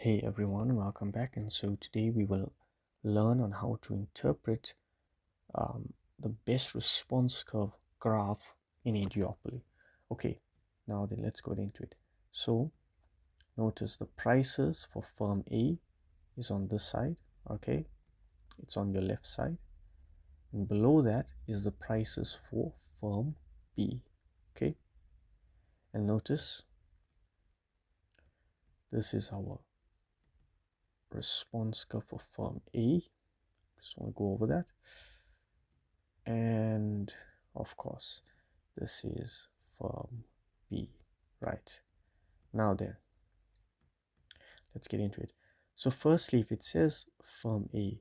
Hey everyone, welcome back. And so today we will learn on how to interpret the best response curve graph in a duopoly. Okay, now then let's go into it. So notice the prices for firm A is on this side. Okay, it's on your left side, and below that is the prices for firm B. Okay, and notice this is our response curve for firm A. Just want to go over that. And of course, this is firm B, right? Now then, let's get into it. So firstly, if it says firm A,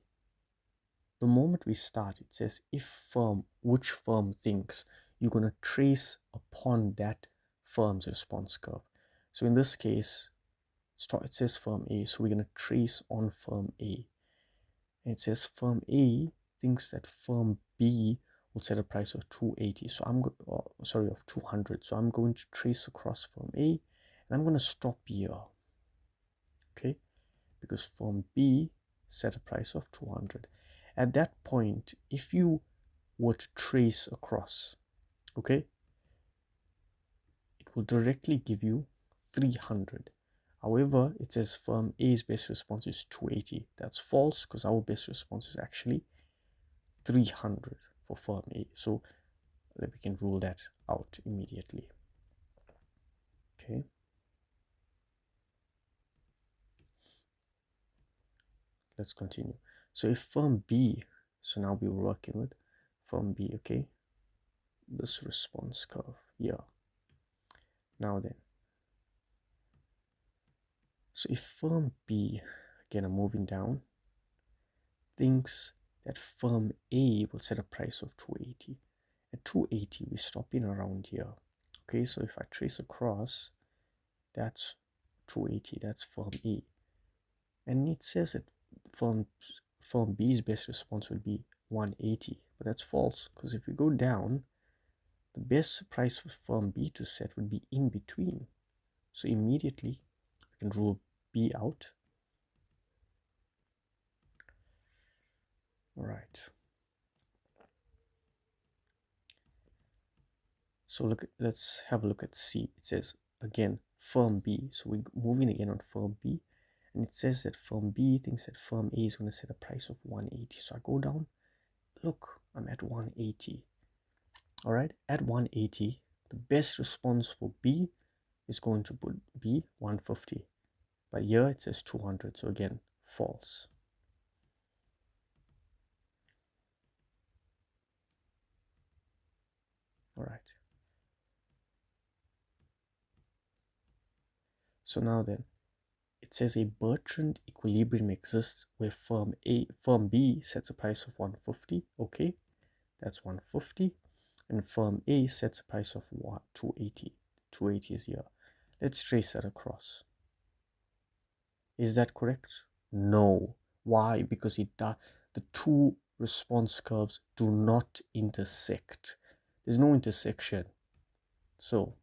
the moment we start, it says if firm, which firm thinks, you're going to trace upon that firm's response curve. So in this case, it says firm A, so we're going to trace on firm A. And it says firm A thinks that firm B will set a price of 280. So of 200. So I'm going to trace across firm A, and I'm going to stop here. Okay, because firm B set a price of 200. At that point, if you were to trace across, okay, it will directly give you 300. However, it says firm A's best response is 280. That's false because our best response is actually 300 for firm A. So we can rule that out immediately. Okay. Let's continue. So if firm B, so now we're working with firm B, okay? This response curve here. Now then, so if firm B, again I'm moving down, thinks that firm A will set a price of 280. At 280, we stop in around here. Okay, so if I trace across, that's 280, that's firm A. And it says that firm B's best response will be 180, but that's false because if we go down, the best price for firm B to set would be in between. So immediately we can rule B out. All right. So let's have a look at C. It says again firm B. So we're moving again on firm B, and it says that firm B thinks that firm A is going to set a price of 180. So I go down. Look, I'm at 180. All right, at 180, the best response for B is going to be 150. But here it says 200, so again, false. All right. So now then, it says a Bertrand equilibrium exists where firm B sets a price of 150. Okay, that's 150. And firm A sets a price of 280. 280 is here. Let's trace that across. Is that correct? No. Why? Because the two response curves do not intersect. There's no intersection. So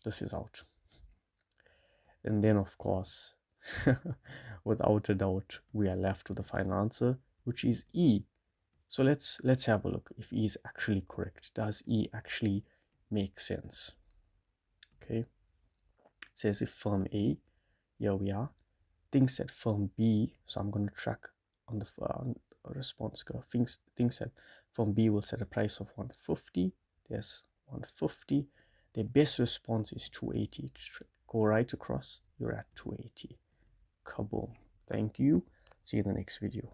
this is out. And then of course, without a doubt, we are left with the final answer, which is E. So let's have a look if E is actually correct. Does E actually make sense? Okay. It says if firm A, here we are, thinks that firm B, so I'm going to track on the response curve, thinks that firm B will set a price of 150. There's 150. Their best response is 280. Go right across, you're at 280. Kaboom. Thank you. See you in the next video.